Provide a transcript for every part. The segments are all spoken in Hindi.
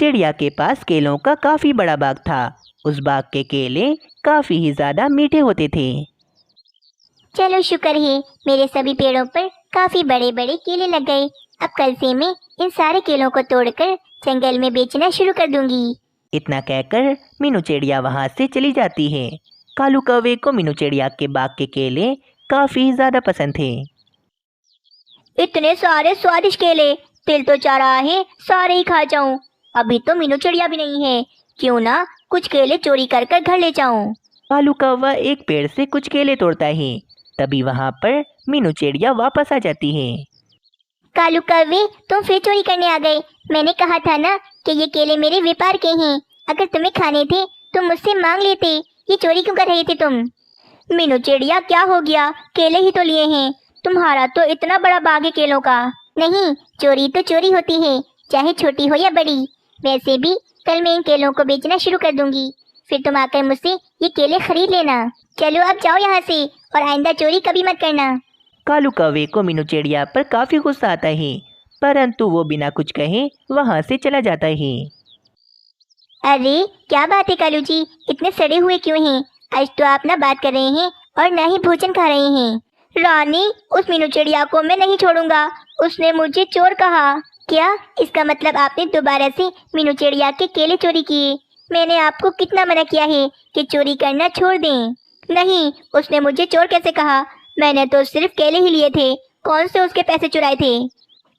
चिड़िया के पास केलों का काफी बड़ा बाग था। उस बाग के केले काफी ही ज्यादा मीठे होते थे। चलो शुक्र है, मेरे सभी पेड़ों पर काफी बड़े बड़े केले लग गए। अब कल से मैं इन सारे केलों को तोड़कर जंगल में बेचना शुरू कर दूंगी। इतना कहकर मीनू चिड़िया वहां से चली जाती है। कालू कौवे को मीनू चिड़िया के बाग के केले काफी ज्यादा पसंद थे। इतने सारे स्वादिष्ट केले, दिल तो चाह रहा है सारे ही खा जाऊं। अभी तो मीनू चिड़िया भी नहीं है, क्यों ना कुछ केले चोरी कर कर घर ले जाऊं। कालू कौवा एक पेड़ से कुछ केले तोड़ता है। तभी वहां पर मीनू चिड़िया वापस आ जाती है। कालू कौवे, तुम फिर चोरी करने आ गए। मैंने कहा था ना कि ये केले मेरे व्यापार के हैं। अगर तुम्हें खाने थे तो मुझसे मांग लेते। ये चोरी क्यों कर रहे थे तुम? मीनू चिड़िया, क्या हो गया? केले ही तो लिए हैं। तुम्हारा तो इतना बड़ा बाग है केलों का। नहीं, चोरी तो चोरी होती है, चाहे छोटी हो या बड़ी। वैसे भी कल मैं इन केलों को बेचना शुरू कर दूंगी, फिर तुम आकर मुझसे ये केले खरीद लेना। चलो अब जाओ यहाँ से, और आइंदा चोरी कभी मत करना। कालू कौवे को मीनू चिड़िया पर काफी गुस्सा आता है, परंतु वो बिना कुछ कहे वहां से चला जाता है। अरे क्या बात है कालू जी, इतने सड़े हुए क्यों हैं? आज तो आप ना बात कर रहे हैं और ना ही भोजन खा रहे हैं। रानी, उस मीनू चिड़िया को मैं नहीं छोड़ूंगा। उसने मुझे चोर कहा। क्या इसका मतलब आपने दोबारा से मीनू चिड़िया के केले चोरी किए? मैंने आपको कितना मना किया है कि चोरी करना छोड़ दें। नहीं, उसने मुझे चोर कैसे कहा? मैंने तो सिर्फ केले ही लिए थे, कौन से उसके पैसे चुराए थे?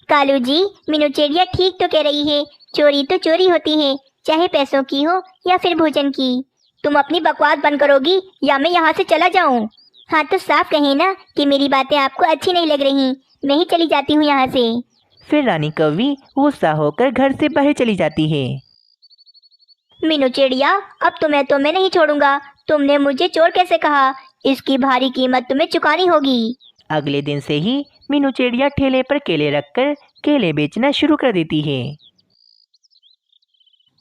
कालू जी, मीनू चिड़िया ठीक तो कह रही है, चोरी तो चोरी होती है, चाहे पैसों की हो या फिर भोजन की। तुम अपनी बकवास बंद करोगी या मैं यहाँ से चला जाऊँ? हाँ तो साफ कहे ना कि मेरी बातें आपको अच्छी नहीं लग रही। मैं ही चली जाती हूँ यहाँ से। फिर रानी कौवी गुस्सा होकर घर से बाहर चली जाती है। मीनू चिड़िया, अब तुम्हें तो मैं नहीं छोड़ूंगा। तुमने मुझे चोर कैसे कहा? इसकी भारी कीमत तुम्हें चुकानी होगी। अगले दिन से ही मीनू चिड़िया ठेले पर केले रखकर केले बेचना शुरू कर देती है।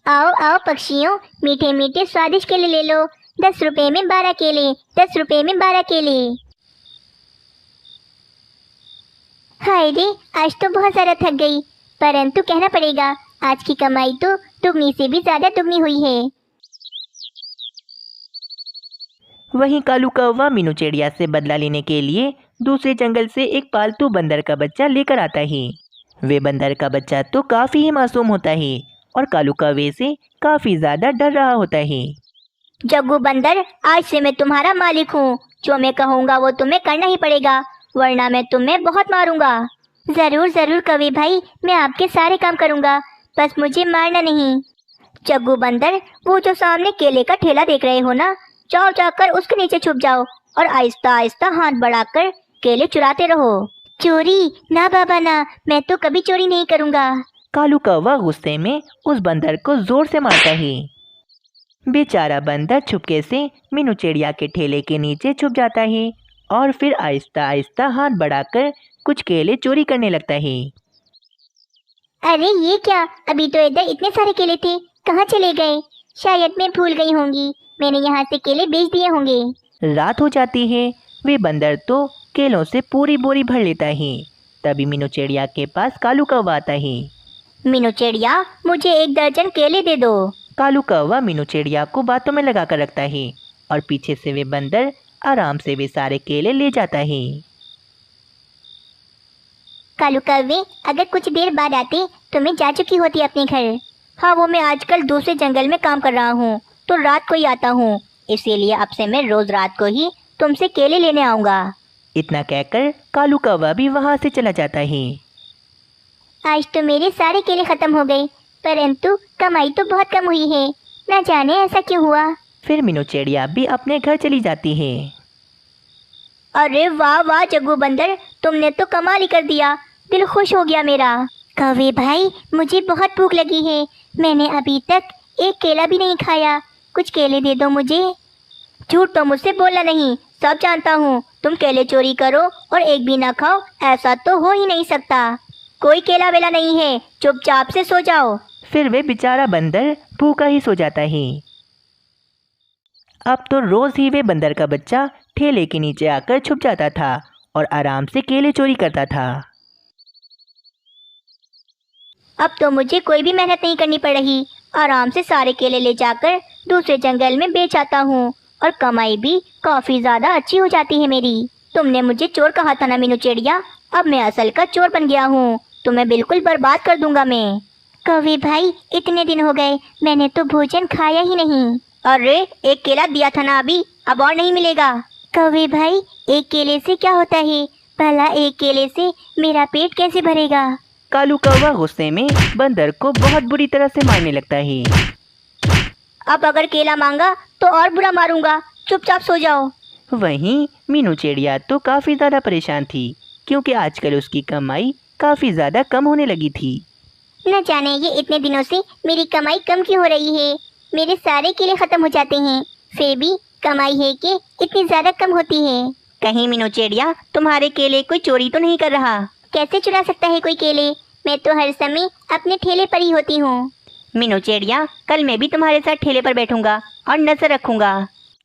आओ आओ पक्षियों, मीठे मीठे स्वादिष्ट केले ले लो। 10 रुपए में 12 केले, 10 रुपए में 12 केले। हाय रे, आज तो बहुत ज़्यादा थक गई, परंतु कहना पड़ेगा आज की कमाई तो दुगनी से भी ज़्यादा दुगनी हुई है। वहीं कालू कौवा मीनू चिड़िया से बदला लेने के लिए दूसरे जंगल से एक पालतू बंदर का बच्चा लेकर आता है। वे बंदर का बच्चा तो काफी ही मासूम होता है और कालू कौवे से काफी ज्यादा डर रहा होता है। जग्गू बंदर, आज से मैं तुम्हारा मालिक हूँ। जो मैं कहूँगा वो तुम्हें करना ही पड़ेगा, वरना मैं तुम्हें बहुत मारूंगा। जरूर जरूर कौवे भाई, मैं आपके सारे काम करूँगा, बस मुझे मारना नहीं। जग्गू बंदर, वो जो सामने केले का ठेला देख रहे हो ना, जाओ जाकर उसके नीचे छुप जाओ और आहिस्ता आहिस्ता हाथ बढ़ाकर केले चुराते रहो। चोरी? ना बाबा ना, मैं तो कभी चोरी नहीं करूँगा। कालू कौवा गुस्से में उस बंदर को जोर से मारता है। बेचारा बंदर चुपके से मीनू चिड़िया के ठेले के नीचे छुप जाता है और फिर आहिस्ता आहिस्ता हाथ बढ़ाकर कुछ केले चोरी करने लगता है। अरे ये क्या, अभी तो इधर इतने सारे केले थे, कहाँ चले गए? शायद मैं भूल गई होंगी, मैंने यहाँ से केले बेच दिए होंगे। रात हो जाती है। वे बंदर तो केलों से पूरी बोरी भर लेता है। तभी मीनू चिड़िया के पास कालू कौवा आता है। मीनू चिड़िया, मुझे 1 दर्जन केले दे दो। कालू कौवा मीनू चिड़िया को बातों में लगा कर रखता है और पीछे से वे बंदर आराम से वे सारे केले ले जाता है। कालू कौवे, अगर कुछ देर बाद आते तो मैं जा चुकी होती अपने घर। हाँ, वो मैं आजकल दूसरे जंगल में काम कर रहा हूँ तो रात को ही आता हूँ, इसीलिए अब से मैं रोज रात को ही तुमसे केले लेने आऊँगा। इतना कहकर कालू कौवा भी वहाँ से चला जाता है। आज तो मेरे सारे केले खत्म हो गए, परंतु कमाई तो बहुत कम हुई है, न जाने ऐसा क्यों हुआ। फिर मीनू चिड़िया भी अपने घर चली जाती है। अरे वाह वाह जग्गू बंदर, तुमने तो कमाल ही कर दिया, दिल खुश हो गया मेरा। कौवे भाई, मुझे बहुत भूख लगी है, मैंने अभी तक एक केला भी नहीं खाया, कुछ केले दे दो मुझे। झूठ तो मुझसे बोलना नहीं, सब जानता हूँ। तुम केले चोरी करो और एक भी ना खाओ, ऐसा तो हो ही नहीं सकता। कोई केला वेला नहीं है, चुपचाप से सो जाओ। फिर वे बेचारा बंदर भूखा ही सो जाता है। अब तो रोज ही वे बंदर का बच्चा ठेले के नीचे आकर छुप जाता था और आराम से केले चोरी करता था। अब तो मुझे कोई भी मेहनत नहीं करनी पड़ रही। आराम से सारे केले ले जाकर दूसरे जंगल में बेच आता हूँ और कमाई भी काफी ज्यादा अच्छी हो जाती है मेरी। तुमने मुझे चोर कहा था ना मीनू चिड़िया, अब मैं असल का चोर बन गया हूँ। तुम्हें बिल्कुल बर्बाद कर दूंगा मैं। कौवे भाई, इतने दिन हो गए मैंने तो भोजन खाया ही नहीं। अरे एक केला दिया था ना अभी, अब और नहीं मिलेगा। कौवे भाई, एक केले से क्या होता है? भला एक केले से मेरा पेट कैसे भरेगा? कालू कौवा गुस्से में बंदर को बहुत बुरी तरह से मारने लगता है। अब अगर केला मांगा तो और बुरा मारूंगा, चुपचाप सो जाओ। वहीं मीनू चिड़िया तो काफ़ी ज़्यादा परेशान थी, क्योंकि आजकल उसकी कमाई काफ़ी ज़्यादा कम होने लगी थी। न जाने ये इतने दिनों से मेरी कमाई कम क्यों हो रही है। मेरे सारे केले खत्म हो जाते हैं, फिर भी कमाई है कि इतनी ज़्यादा कम होती है। कहीं मीनू चिड़िया तुम्हारे केले कोई चोरी तो नहीं कर रहा? कैसे चुरा सकता है कोई केले? मैं तो हर समय अपने ठेले पर ही होती हूँ। मीनू चिड़िया, कल मैं भी तुम्हारे साथ ठेले पर बैठूंगा और नजर रखूंगा।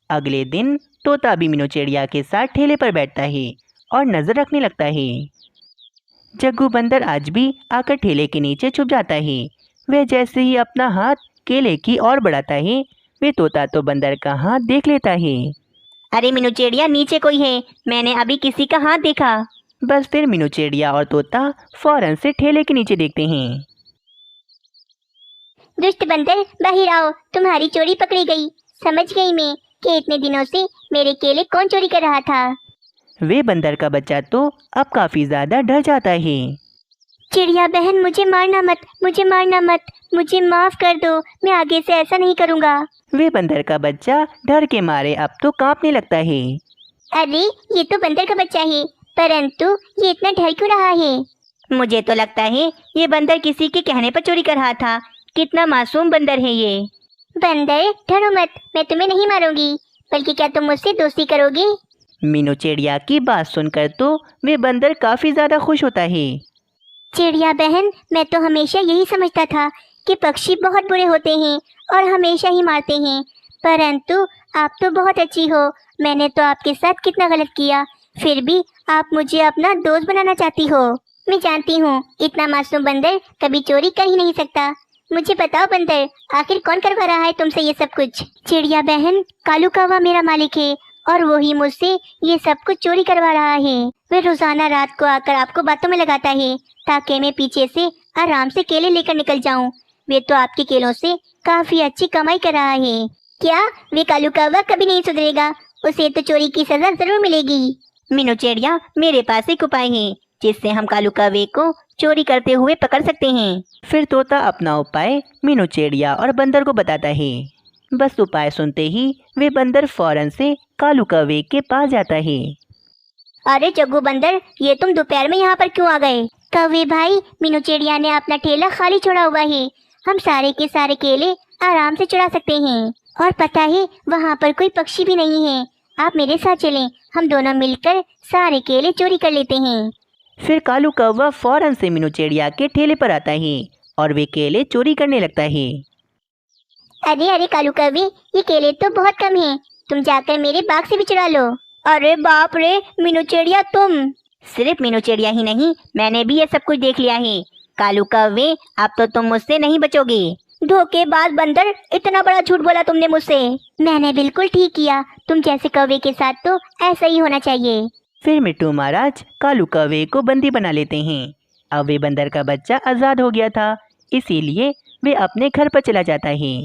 अगले दिन तोता भी मीनू चिड़िया के साथ ठेले पर बैठता है और नज़र रखने लगता है। जग्गू बंदर आज भी आकर ठेले के नीचे छुप जाता है। वह जैसे ही अपना हाथ केले की ओर बढ़ाता है, वे तोता तो बंदर का हाथ देख लेता है। अरे मीनू चिड़िया, नीचे कोई है, मैंने अभी किसी का हाथ देखा। बस फिर मीनू चिड़िया और तोता फौरन से ठेले के नीचे देखते हैं। दुष्ट बंदर, बाहर आओ, तुम्हारी चोरी पकड़ी गई। समझ गई मैं कि इतने दिनों से मेरे केले कौन चोरी कर रहा था। वे बंदर का बच्चा तो अब काफ़ी ज़्यादा डर जाता है। चिड़िया बहन, मुझे मारना मत, मुझे मारना मत, मुझे माफ कर दो, मैं आगे से ऐसा नहीं करूँगा। वे बंदर का बच्चा डर के मारे अब तो कांपने लगता है। अरे ये तो बंदर का बच्चा है, परंतु ये इतना डर क्यों रहा है? मुझे तो लगता है ये बंदर किसी के कहने पर चोरी कर रहा था। कितना मासूम बंदर है ये। बंदर, डरो मत, मैं तुम्हें नहीं मारूंगी, बल्कि क्या तुम मुझसे दोस्ती करोगे? मीनू चिड़िया की बात सुनकर तो वे बंदर काफ़ी ज़्यादा खुश होता है। चिड़िया बहन, मैं तो हमेशा यही समझता था कि पक्षी बहुत बुरे होते हैं और हमेशा ही मारते हैं, परंतु आप तो बहुत अच्छी हो। मैंने तो आपके साथ कितना गलत किया, फिर भी आप मुझे अपना दोस्त बनाना चाहती हो। मैं जानती हूँ इतना मासूम बंदर कभी चोरी कर ही नहीं सकता। मुझे बताओ बंदर, आखिर कौन करवा रहा है तुमसे ये सब कुछ? चिड़िया बहन, कालू कौवा मेरा मालिक है और वो ही मुझसे ये सब कुछ चोरी करवा रहा है। वह रोजाना रात को आकर आपको बातों में लगाता है ताकि मैं पीछे से आराम से केले लेकर निकल जाऊं। वे तो आपके केलों से काफी अच्छी कमाई कर रहा है। क्या वे कालू कौवा कभी नहीं सुधरेगा? उसे तो चोरी की सजा जरूर मिलेगी। मीनू चिड़िया, मेरे पास एक उपाय है जिससे हम कालू कौवे को चोरी करते हुए पकड़ सकते हैं। फिर तोता अपना उपाय मीनू चिड़िया और बंदर को बताता है। बस उपाय सुनते ही वे बंदर फौरन से कालू कौवे के पास जाता है। अरे जग्गू बंदर, ये तुम दोपहर में यहाँ पर क्यों आ गए? कौवे भाई, मीनू चिड़िया ने अपना ठेला खाली छोड़ा हुआ है, हम सारे के सारे केले आराम से चुरा सकते हैं। और पता है वहाँ पर कोई पक्षी भी नहीं है। आप मेरे साथ चलें, हम दोनों मिलकर सारे केले चोरी कर लेते हैं। फिर कालू कौवा फौरन से मीनू चिड़िया के ठेले पर आता है और वे केले चोरी करने लगता है। अरे अरे कालू कौवे, ये केले तो बहुत कम हैं, तुम जाकर मेरे बाग से भी चुरा लो। अरे बाप रे मीनू चिड़िया, तुम! सिर्फ मीनू चिड़िया ही नहीं, मैंने भी ये सब कुछ देख लिया है। कालू कौवे, अब तो तुम मुझसे नहीं बचोगे। धोखेबाज बंदर, इतना बड़ा झूठ बोला तुमने मुझसे। मैंने बिल्कुल ठीक किया, तुम जैसे कौवे के साथ तो ऐसा ही होना चाहिए। फिर मिट्टू महाराज कालू कौवे को बंदी बना लेते हैं। अब वे बंदर का बच्चा आज़ाद हो गया था, इसीलिए वे अपने घर पर चला जाता है।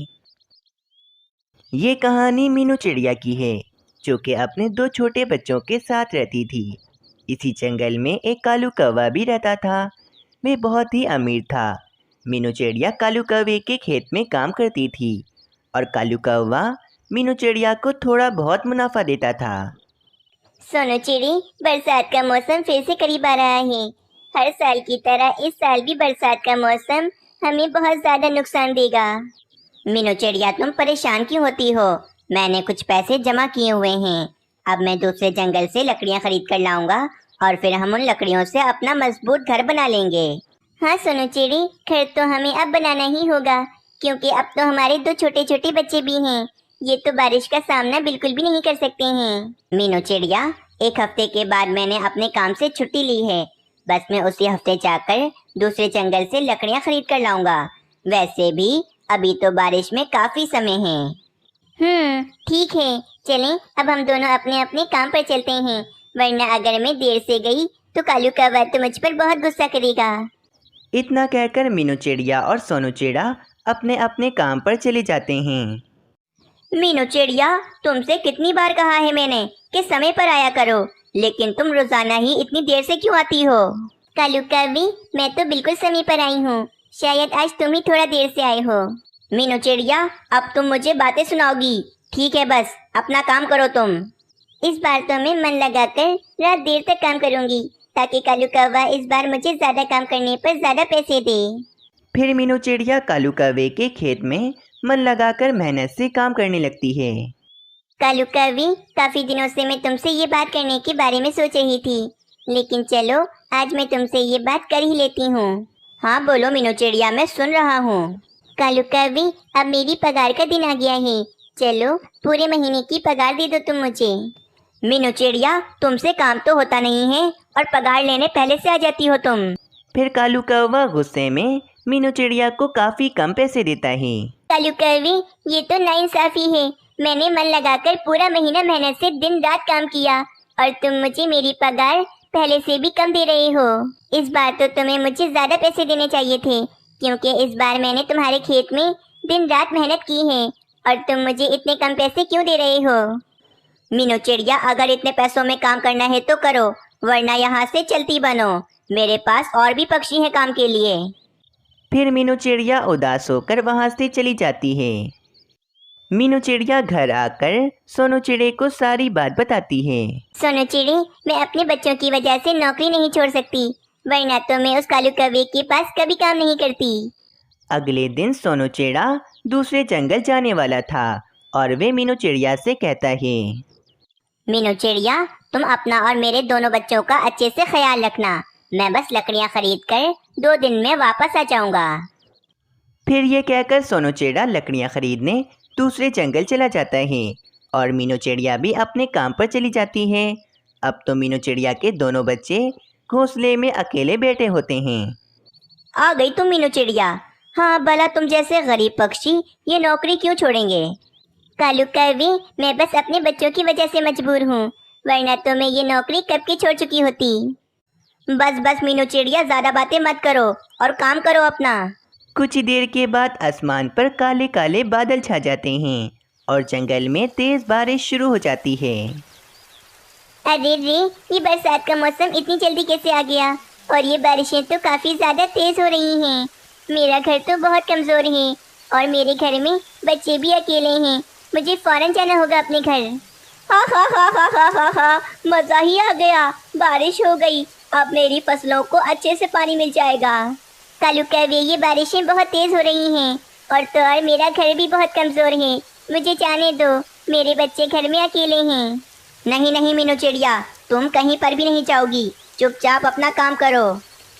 ये कहानी मीनू चिड़िया की है, जो कि अपने दो छोटे बच्चों के साथ रहती थी। इसी जंगल में एक कालू कौवा भी रहता था। वे बहुत ही अमीर था। मीनू चिड़िया कालू कौवे के खेत में काम करती थी और कालू कौवा मीनू चिड़िया को थोड़ा बहुत मुनाफा देता था। सोनू चिड़ी, बरसात का मौसम फिर से करीब आ रहा है। हर साल की तरह इस साल भी बरसात का मौसम हमें बहुत ज्यादा नुकसान देगा। मीनू चिड़िया, तुम परेशान क्यों होती हो? मैंने कुछ पैसे जमा किए हुए हैं। अब मैं दूसरे जंगल से लकड़ियाँ खरीद कर लाऊंगा और फिर हम उन लकड़ियों से अपना मजबूत घर बना लेंगे। हाँ सोनू चिड़ी, घर तो हमें अब बनाना ही होगा, क्योंकि अब तो हमारे दो छोटे छोटे बच्चे भी हैं। ये तो बारिश का सामना बिल्कुल भी नहीं कर सकते हैं। मीनू चिड़िया, एक हफ्ते के बाद मैंने अपने काम से छुट्टी ली है। बस मैं उसी हफ्ते जाकर दूसरे जंगल से लकड़ियाँ खरीद कर लाऊंगा। वैसे भी अभी तो बारिश में काफी समय है। ठीक है, चलें अब हम दोनों अपने अपने काम पर चलते हैं, वरना अगर मैं देर से गई तो कालू कौवा तो मुझ पर बहुत गुस्सा करेगा। इतना कहकर मीनू चिड़िया और सोनू चिड़ा अपने अपने काम पर चले जाते हैं। मीनू चिड़िया, तुमसे कितनी बार कहा है मैंने कि समय पर आया करो, लेकिन तुम रोजाना ही इतनी देर से क्यों आती हो? कालू कौवे, मैं तो बिल्कुल समय पर आई हूँ, शायद आज तुम ही थोड़ा देर से आए हो। मीनू चिड़िया, अब तुम मुझे बातें सुनाओगी। ठीक है, बस अपना काम करो तुम। इस बार तो मैं मन लगाकर रात देर तक काम करूंगी, ताकि कालू कौवा इस बार मुझे ज्यादा काम करने पर ज्यादा पैसे दे। फिर मीनू चिड़िया कालू कौवे के खेत में मन लगाकर मेहनत से काम करने लगती है। कालू कौवे, काफी दिनों से मैं तुमसे ये बात करने के बारे में सोच रही थी, लेकिन चलो आज मैं तुमसे ये बात कर ही लेती हूँ। हाँ बोलो मीनू चिड़िया, मैं सुन रहा हूँ। कालू कौवे, अब मेरी पगार का दिन आ गया है, चलो पूरे महीने की पगार दे दो तुम मुझे। मीनू चिड़िया, तुमसे काम तो होता नहीं है और पगार लेने पहले से आ जाती हो तुम। फिर कालू कौवा गुस्से में मीनू चिड़िया को काफी कम पैसे देता है। कालू कौवे, ये तो नाइंसाफी है। मैंने मन लगाकर पूरा महीना मेहनत से दिन रात काम किया और तुम मुझे मेरी पगार पहले से भी कम दे रहे हो। इस बार तो तुम्हें मुझे ज्यादा पैसे देने चाहिए थे, क्योंकि इस बार मैंने तुम्हारे खेत में दिन रात मेहनत की है और तुम मुझे इतने कम पैसे क्यों दे रहे हो? मीनू चिड़िया, अगर इतने पैसों में काम करना है तो करो, वरना यहाँ से चलती बनो। मेरे पास और भी पक्षी हैं काम के लिए। फिर मीनू चिड़िया उदास होकर वहाँ से चली जाती है। मीनू चिड़िया घर आकर सोनू चिड़े को सारी बात बताती है। सोनू चिड़े, मैं अपने बच्चों की वजह से नौकरी नहीं छोड़ सकती, वरना तो मैं उस कालू कौवे के पास कभी काम नहीं करती। अगले दिन सोनू चिड़ा दूसरे जंगल जाने वाला था और वे मीनू चिड़िया से कहता है, मीनू चिड़िया, तुम अपना और मेरे दोनों बच्चों का अच्छे से ख्याल रखना। मैं बस लकड़ियाँ खरीद कर 2 दिन में वापस आ जाऊंगा। फिर ये कहकर सोनू चिड़ा लकड़ियाँ खरीदने दूसरे जंगल चला जाता है और मीनू चिड़िया भी अपने काम पर चली जाती है। अब तो मीनू चिड़िया के दोनों बच्चे घोंसले में अकेले बैठे होते हैं। आ गई तुम मीनू चिड़िया। हाँ, भला तुम जैसे गरीब पक्षी ये नौकरी क्यों छोड़ेंगे? कालू कौवे, मैं बस अपने बच्चों की वजह से मजबूर हूँ, वरना तो मैं ये नौकरी कब की छोड़ चुकी होती। बस बस मीनू चिड़िया, ज्यादा बातें मत करो और काम करो अपना। कुछ देर के बाद आसमान पर काले काले बादल छा जाते हैं और जंगल में तेज बारिश शुरू हो जाती है। अरे रे, ये बरसात का मौसम इतनी जल्दी कैसे आ गया? और ये बारिशें तो काफी ज्यादा तेज हो रही हैं। मेरा घर तो बहुत कमजोर है और मेरे घर में बच्चे भी अकेले हैं। मुझे फौरन जाना होगा अपने घर। हा हा हा हा हा हा हा, मजा ही आ गया, बारिश हो गई। अब मेरी फसलों को अच्छे से पानी मिल जाएगा। कालू कौवे, ये बारिशें बहुत तेज हो रही हैं और तो और मेरा घर भी बहुत कमजोर है। मुझे जाने दो, मेरे बच्चे घर में अकेले हैं। नहीं नहीं मीनू चिड़िया, तुम कहीं पर भी नहीं जाओगी, चुपचाप अपना काम करो।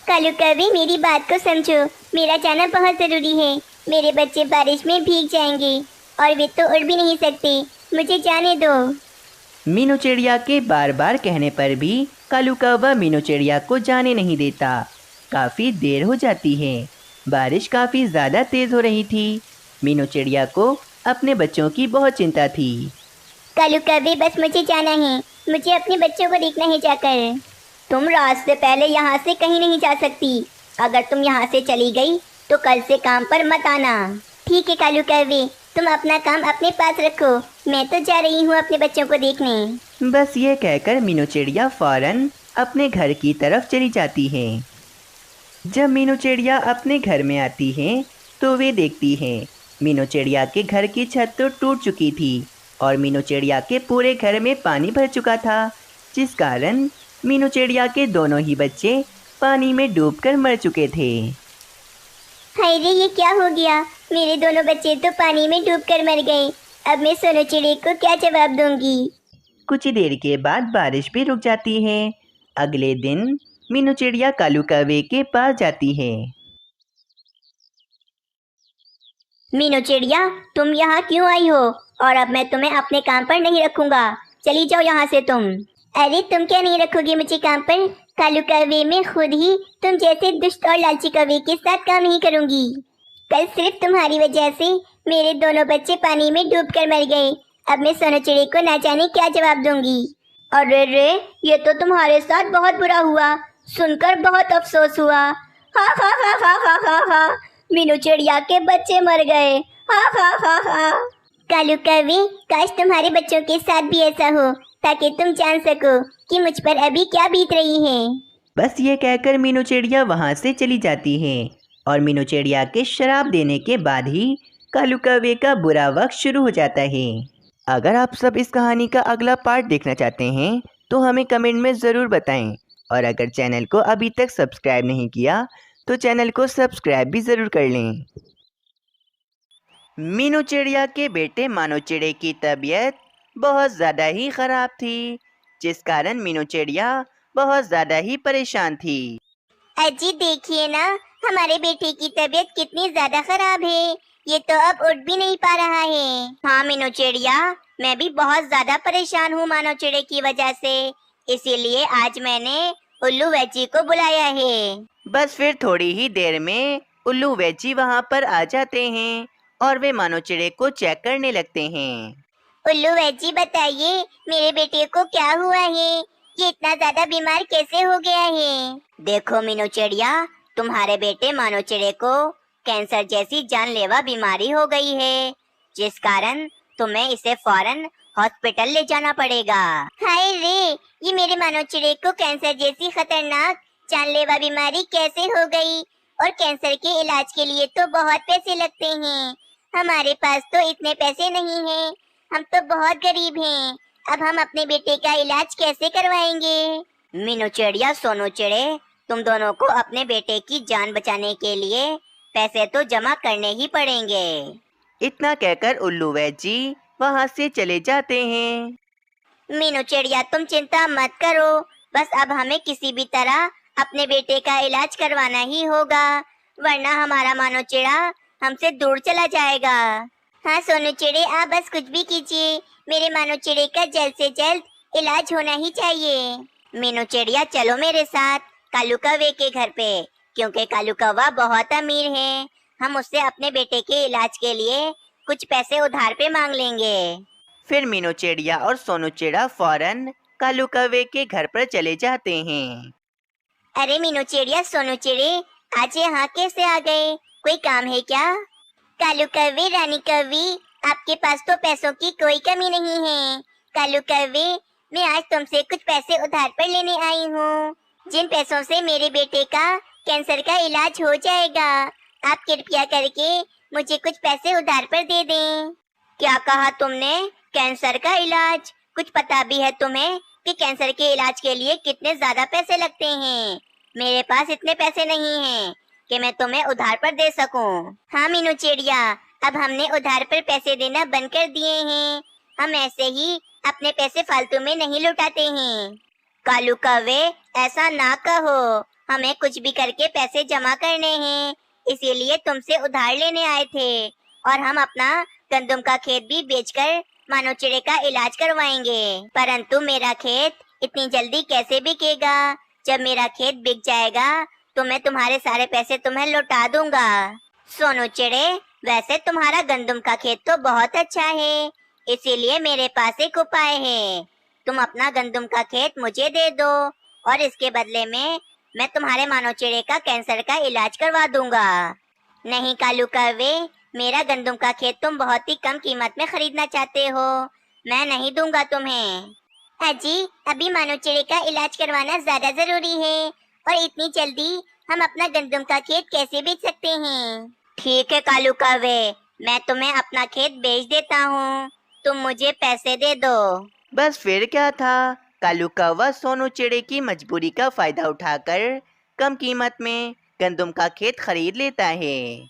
कालू कौवे, मेरी बात को समझो, मेरा जाना बहुत ज़रूरी है। मेरे बच्चे बारिश में भीग जाएंगे और वे तो उड़ भी नहीं सकते। मुझे जाने दो। मीनू चिड़िया के बार बार कहने पर भी कालू कौवा मीनू चिड़िया को जाने नहीं देता। काफ़ी देर हो जाती है। बारिश काफ़ी ज़्यादा तेज़ हो रही थी। मीनू चिड़िया को अपने बच्चों की बहुत चिंता थी। कालू कौवे, बस मुझे जाना है, मुझे अपने बच्चों को देखना है जाकर। तुम रात से पहले यहाँ से कहीं नहीं जा सकती। अगर तुम यहाँ से चली गई तो कल से काम पर मत आना। ठीक है कालू कौवे, तुम अपना काम अपने पास रखो, मैं तो जा रही हूँ अपने बच्चों को देखने। बस ये कहकर मीनू चिड़िया फौरन अपने घर की तरफ चली जाती है। जब मीनू चिड़िया अपने घर में आती है तो वे देखती है मीनू चिड़िया के घर की छत तो टूट चुकी थी और मीनू चिड़िया के पूरे घर में पानी भर चुका था, जिस कारण मीनू चिड़िया के दोनों ही बच्चे पानी में डूबकर मर चुके थे। हाय रे, ये क्या हो गया? मेरे दोनों बच्चे तो पानी में डूबकर मर गए। अब मैं सोनू चिड़े को क्या जवाब दूंगी? कुछ देर के बाद बारिश भी रुक जाती है। अगले दिन मीनू चिड़िया कालू कौवे के पास जाती है। मीनू चिड़िया, तुम यहाँ क्यों आई हो? और अब मैं तुम्हें अपने काम पर नहीं रखूंगा, चली जाओ यहाँ से तुम। अरे तुम क्या नहीं रखोगे मुझे काम पर? कालू कौवे मैं खुद ही तुम जैसे दुष्ट और लालची कौवे के साथ काम नहीं करूंगी। कल सिर्फ तुम्हारी वजह से मेरे दोनों बच्चे पानी में डूबकर मर गए। अब मैं सोनू चिड़े को ना जाने क्या जवाब दूंगी। अरे रे, ये तो तुम्हारे साथ बहुत बुरा हुआ, सुनकर बहुत अफसोस हुआ। हा हा हा हा हा हा हा, मीनू चिड़िया के बच्चे मर गए। हा हा हा हा। कालू कौवे, काश तुम्हारे बच्चों के साथ भी ऐसा हो, ताकि तुम जान सको कि मुझ पर अभी क्या बीत रही है। बस ये कहकर मीनू चिड़िया वहाँ से चली जाती है और मीनू चिड़िया के शराब देने के बाद ही कालू कौवे का बुरा वक्त शुरू हो जाता है। अगर आप सब इस कहानी का अगला पार्ट देखना चाहते हैं तो हमें कमेंट में ज़रूर बताएं, और अगर चैनल को अभी तक सब्सक्राइब नहीं किया तो चैनल को सब्सक्राइब भी ज़रूर कर लें। मीनू चिड़िया के बेटे मानो चिड़े की तबीयत बहुत ज़्यादा ही ख़राब थी, जिस कारण मीनू चिड़िया बहुत ज़्यादा ही परेशान थी। अजी देखिए ना, हमारे बेटे की तबीयत कितनी ज्यादा खराब है। ये तो अब उठ भी नहीं पा रहा है। हाँ मीनू चिड़िया, मैं भी बहुत ज्यादा परेशान हूँ मानो चिड़े की वजह से। इसीलिए आज मैंने उल्लू वैजी को बुलाया है। बस फिर थोड़ी ही देर में उल्लू वैजी वहाँ पर आ जाते हैं और वे मानो चिड़े को चेक करने लगते हैं। उल्लू वैजी बताइए, मेरे बेटे को क्या हुआ है? ये इतना ज्यादा बीमार कैसे हो गया है? देखो मीनू चिड़िया, तुम्हारे बेटे मानो चिड़े को कैंसर जैसी जानलेवा बीमारी हो गई है, जिस कारण तुम्हें इसे फौरन हॉस्पिटल ले जाना पड़ेगा। हाय रे, ये मेरे मानो चिड़े को कैंसर जैसी खतरनाक जानलेवा बीमारी कैसे हो गई? और कैंसर के इलाज के लिए तो बहुत पैसे लगते हैं। हमारे पास तो इतने पैसे नहीं हैं। हम तो बहुत गरीब हैं। अब हम अपने बेटे का इलाज कैसे करवाएंगे? मीनू चिड़िया, सोनू चिड़े, तुम दोनों को अपने बेटे की जान बचाने के लिए पैसे तो जमा करने ही पड़ेंगे। इतना कहकर उल्लू वैजी वहाँ से चले जाते हैं। मीनू चिड़िया, तुम चिंता मत करो, बस अब हमें किसी भी तरह अपने बेटे का इलाज करवाना ही होगा, वरना हमारा मानो चिड़ा हमसे दूर चला जाएगा। हाँ सोनू चिड़े, आप बस कुछ भी कीजिए, मेरे मानो चिड़े का जल्द से जल्द इलाज होना ही चाहिए। मीनू चिड़िया, चलो मेरे साथ कालू कौवे के घर पे, क्योंकि कालू कौवा बहुत अमीर है। हम उससे अपने बेटे के इलाज के लिए कुछ पैसे उधार पे मांग लेंगे। फिर मीनू चिड़िया और सोनू चिड़ा फौरन कालू कौवे के घर पर चले जाते हैं। अरे मीनू चिड़िया, सोनू चिड़े, आज यहाँ कैसे आ गए? कोई काम है क्या? कालू कौवे, रानी कौवी, आपके पास तो पैसों की कोई कमी नहीं है। कालू कौवे, मैं आज तुमसे कुछ पैसे उधार पर लेने आई हूँ, जिन पैसों से मेरे बेटे का कैंसर का इलाज हो जाएगा। आप कृपया करके मुझे कुछ पैसे उधार पर दे दें। क्या कहा तुमने? कैंसर का इलाज? कुछ पता भी है तुम्हें कि कैंसर के इलाज के लिए कितने ज्यादा पैसे लगते हैं? मेरे पास इतने पैसे नहीं हैं कि मैं तुम्हें उधार पर दे सकूं। हाँ मीनू चिड़िया, अब हमने उधार पर पैसे देना बंद कर दिए हैं। हम ऐसे ही अपने पैसे फालतू में नहीं लुटाते हैं। कालू कौवे, ऐसा ना कहो, हमें कुछ भी करके पैसे जमा करने हैं, इसीलिए तुमसे उधार लेने आए थे। और हम अपना गंदम का खेत भी बेचकर मानो चिड़े का इलाज करवाएंगे। परंतु मेरा खेत इतनी जल्दी कैसे बिकेगा? जब मेरा खेत बिक जाएगा तो मैं तुम्हारे सारे पैसे तुम्हें लौटा दूंगा। सोनू चिड़े, वैसे तुम्हारा गंदम का खेत तो बहुत अच्छा है, इसीलिए मेरे पास एक उपाय है। तुम अपना गंदम का खेत मुझे दे दो और इसके बदले में मैं तुम्हारे मानो चिड़े का कैंसर का इलाज करवा दूंगा। नहीं कालू कौवे, मेरा गंदम का खेत तुम बहुत ही कम कीमत में खरीदना चाहते हो, मैं नहीं दूंगा तुम्हें। अजी, अभी मानो चिड़े का इलाज करवाना ज्यादा जरूरी है, और इतनी जल्दी हम अपना गंदम का खेत कैसे बेच सकते हैं? ठीक है कालू कौवे, मैं तुम्हें अपना खेत बेच देता हूँ, तुम मुझे पैसे दे दो। बस फिर क्या था, कालू कौवा सोनू चिड़े की मजबूरी का फायदा उठाकर कम कीमत में गंदम का खेत खरीद लेता है।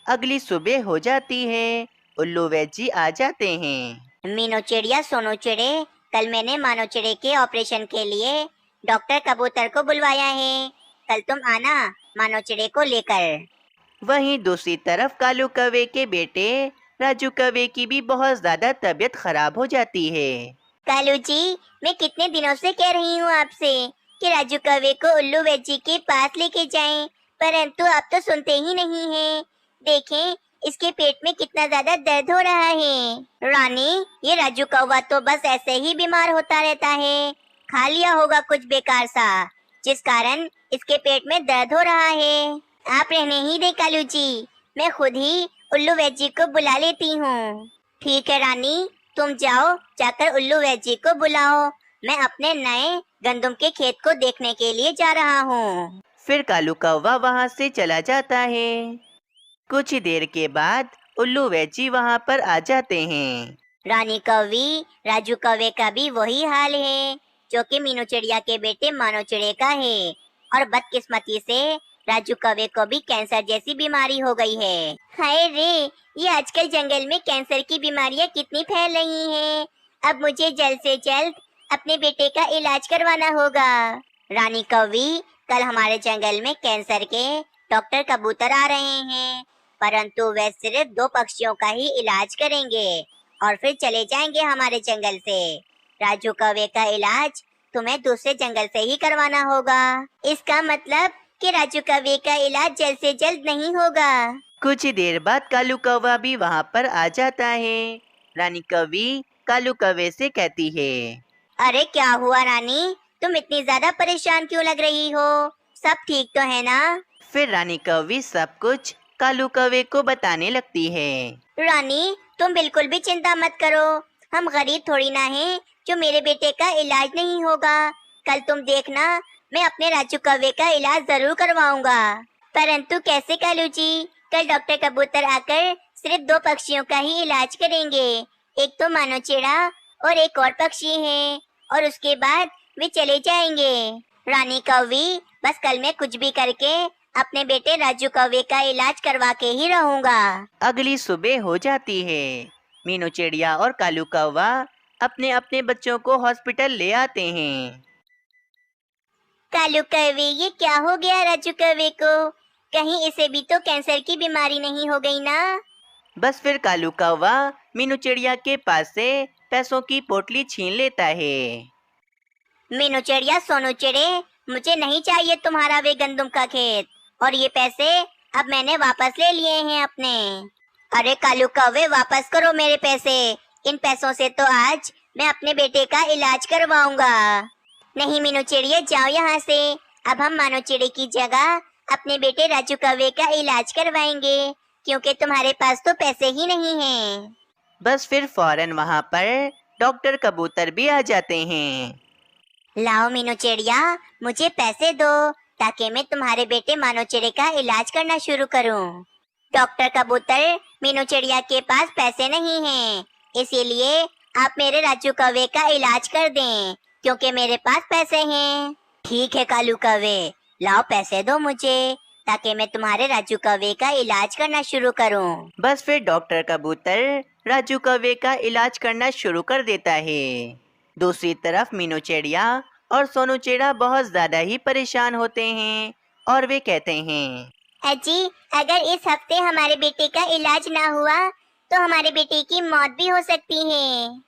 अगली सुबह हो जाती है, उल्लू वैजी आ जाते हैं। मीनू चिड़िया, सोनू चिड़े, कल मैंने मानो चिड़े के ऑपरेशन के लिए डॉक्टर कबूतर को बुलवाया है, कल तुम आना मानो चिड़े को लेकर। वहीं दूसरी तरफ कालू कौवे के बेटे राजू कौवे की भी बहुत ज्यादा तबीयत खराब हो जाती है। कालू जी, मैं कितने दिनों से कह रही हूँ आपसे कि राजू कौवे को उल्लू वैजी के पास लेके जाएं, परंतु आप तो सुनते ही नहीं हैं। देखें इसके पेट में कितना ज्यादा दर्द हो रहा है। रानी, ये राजू कौवा तो बस ऐसे ही बीमार होता रहता है, खा लिया होगा कुछ बेकार सा, जिस कारण इसके पेट में दर्द हो रहा है। आप रहने ही दे कालू जी, मैं खुद ही उल्लू वैजी को बुला लेती हूँ। ठीक है रानी, तुम जाओ, जाकर उल्लू वैजी को बुलाओ। मैं अपने नए गंदम के खेत को देखने के लिए जा रहा हूँ। फिर कालू कौवा वहाँ से चला जाता है। कुछ ही देर के बाद उल्लू वैजी वहाँ पर आ जाते हैं। रानी कौवी, राजू कौवे का भी वही हाल है जो कि मीनू चिड़िया के बेटे मानो चिड़े का है, और बदकिस्मती से राजू कौवे को भी कैंसर जैसी बीमारी हो गई है। हाय रे, ये आजकल जंगल में कैंसर की बीमारियां कितनी फैल रही हैं। अब मुझे जल्द से जल्द अपने बेटे का इलाज करवाना होगा। रानी कौवी, कल हमारे जंगल में कैंसर के डॉक्टर कबूतर आ रहे हैं, परंतु वे सिर्फ 2 पक्षियों का ही इलाज करेंगे और फिर चले जाएंगे हमारे जंगल से। राजू कौवे का इलाज तुम्हें दूसरे जंगल से ही करवाना होगा। इसका मतलब कि राजू कौवे का इलाज जल्द से जल्द नहीं होगा। कुछ ही देर बाद कालू कौवा भी वहाँ पर आ जाता है। रानी कौवी कालू कौवे से कहती है, अरे क्या हुआ रानी, तुम इतनी ज्यादा परेशान क्यों लग रही हो? सब ठीक तो है ना? फिर रानी कौवी सब कुछ कालू कौवे को बताने लगती है। रानी, तुम बिल्कुल भी चिंता मत करो, हम गरीब थोड़ी ना हैं जो मेरे बेटे का इलाज नहीं होगा। कल तुम देखना, मैं अपने राजू कौवे का इलाज जरूर करवाऊंगा। परंतु कैसे कालू जी? कल डॉक्टर कबूतर आकर सिर्फ 2 पक्षियों का ही इलाज करेंगे। एक तो मानो चिड़ा और एक और पक्षी है, और उसके बाद वे चले जाएंगे। रानी कौवी, बस कल मैं कुछ भी करके अपने बेटे राजू कौवे का इलाज करवा के ही रहूंगा। अगली सुबह हो जाती है। मीनू चिड़िया और कालू कौवा अपने अपने बच्चों को हॉस्पिटल ले आते हैं। कालू कौवे, ये क्या हो गया राजू कौवे को? कहीं इसे भी तो कैंसर की बीमारी नहीं हो गई ना? बस फिर कालू कौवा मीनू चिड़िया के पास से पैसों की पोटली छीन लेता है। मीनू चिड़िया, सोनू चिड़े, मुझे नहीं चाहिए तुम्हारा वे गंदम का खेत, और ये पैसे अब मैंने वापस ले लिए हैं अपने। अरे कालू कौवे, वापस करो मेरे पैसे। इन पैसों से तो आज मैं अपने बेटे का इलाज करवाऊंगा। नहीं मीनू चिड़िया, जाओ यहाँ से। अब हम मानो चिड़े की जगह अपने बेटे राजू कौवे का इलाज करवाएंगे, क्योंकि तुम्हारे पास तो पैसे ही नहीं हैं। बस फिर फौरन वहाँ पर डॉक्टर कबूतर भी आ जाते हैं। लाओ मीनू चिड़िया, मुझे पैसे दो ताकि मैं तुम्हारे बेटे मानो चिड़े का इलाज करना शुरू करूं। डॉक्टर कबूतर, मीनू चिड़िया के पास पैसे नहीं हैं, इसीलिए आप मेरे राजू कौवे का इलाज कर दें, क्योंकि मेरे पास पैसे हैं। ठीक है कालू कौवे, लाओ पैसे दो मुझे ताकि मैं तुम्हारे राजू कौवे का इलाज करना शुरू करूं। बस फिर डॉक्टर कबूतर राजू कौवे का इलाज करना शुरू कर देता है। दूसरी तरफ मीनू चिड़िया और सोनू चिड़ा बहुत ज्यादा ही परेशान होते हैं और वे कहते हैं, अजी, अगर इस हफ्ते हमारे बेटे का इलाज ना हुआ तो हमारे बेटे की मौत भी हो सकती है।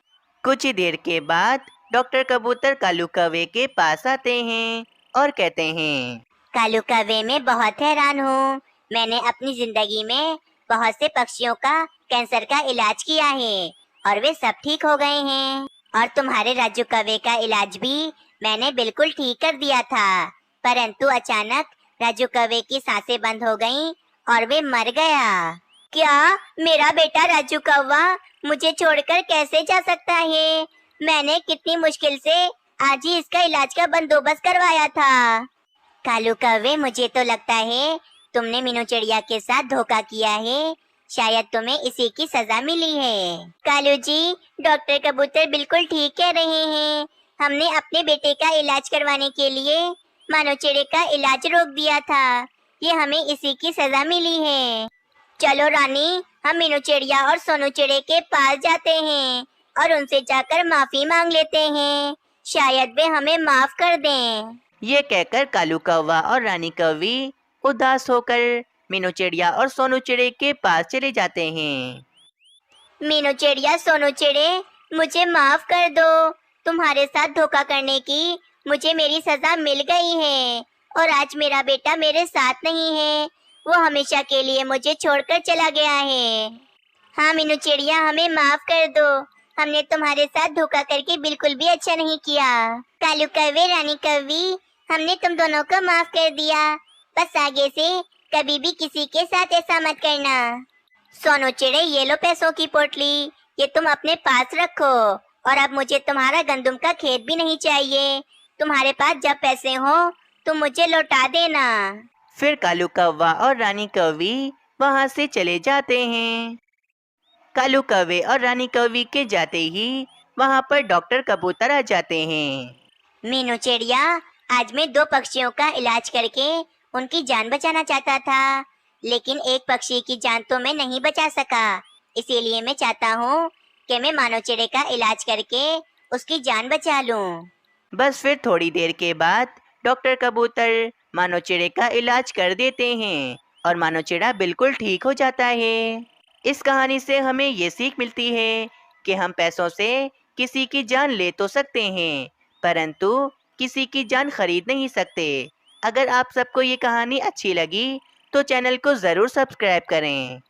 कुछ ही देर के बाद डॉक्टर कबूतर कालू कौवे के पास आते हैं और कहते हैं, कालू कौवे, मैं बहुत हैरान हूँ। मैंने अपनी जिंदगी में बहुत से पक्षियों का कैंसर का इलाज किया है और वे सब ठीक हो गए हैं, और तुम्हारे राजू कौवे का इलाज भी मैंने बिल्कुल ठीक कर दिया था, परंतु अचानक राजू कौवे की सांसें बंद हो गईं और वे मर गया। क्या मेरा बेटा राजू कौवा मुझे छोड़कर कैसे जा सकता है? मैंने कितनी मुश्किल से आज ही इसका इलाज का बंदोबस्त करवाया था। कालू कौवे, मुझे तो लगता है तुमने मीनू चिड़िया के साथ धोखा किया है, शायद तुम्हें इसी की सजा मिली है। कालू जी, डॉक्टर कबूतर बिल्कुल ठीक कह रहे हैं। हमने अपने बेटे का इलाज करवाने के लिए मानो चिड़े का इलाज रोक दिया था, ये हमें इसी की सजा मिली है। चलो रानी, हम मीनू चिड़िया और सोनू चिड़े के पास जाते हैं और उनसे जाकर माफी मांग लेते हैं, शायद वे हमें माफ कर दें। ये कहकर कालू कौवा और रानी कौवी उदास होकर मीनू चिड़िया और सोनू चिड़े के पास चले जाते हैं। मीनू चिड़िया, सोनू चिड़े, मुझे माफ कर दो। तुम्हारे साथ धोखा करने की मुझे मेरी सजा मिल गई है और आज मेरा बेटा मेरे साथ नहीं है। वो हमेशा के लिए मुझे छोड़कर चला गया है। हाँ मीनू चिड़िया, हमें माफ कर दो। हमने तुम्हारे साथ धोखा करके बिल्कुल भी अच्छा नहीं किया। कालू कौवे, रानी कौवी, हमने तुम दोनों को माफ कर दिया। बस आगे से कभी भी किसी के साथ ऐसा मत करना। सोनू चिड़े, ये लो पैसों की पोटली, ये तुम अपने पास रखो। और अब मुझे तुम्हारा गंदम का खेत भी नहीं चाहिए। तुम्हारे पास जब पैसे हो तुम मुझे लौटा देना। फिर कालू कौवा और रानी कौवी वहाँ से चले जाते हैं। कालू कौवे और रानी कौवी के जाते ही वहाँ पर डॉक्टर कबूतर आ जाते हैं। मीनू चिड़िया, आज मैं 2 पक्षियों का इलाज करके उनकी जान बचाना चाहता था, लेकिन एक पक्षी की जान तो मैं नहीं बचा सका। इसीलिए मैं चाहता हूँ कि मैं मानव चिड़े का इलाज करके उसकी जान बचा लूँ। बस फिर थोड़ी देर के बाद डॉक्टर कबूतर मानव चिड़े का इलाज कर देते हैं और मानव चिड़ा बिल्कुल ठीक हो जाता है। इस कहानी से हमें ये सीख मिलती है कि हम पैसों से किसी की जान ले तो सकते हैं, परंतु किसी की जान खरीद नहीं सकते। अगर आप सबको ये कहानी अच्छी लगी तो चैनल को ज़रूर सब्सक्राइब करें।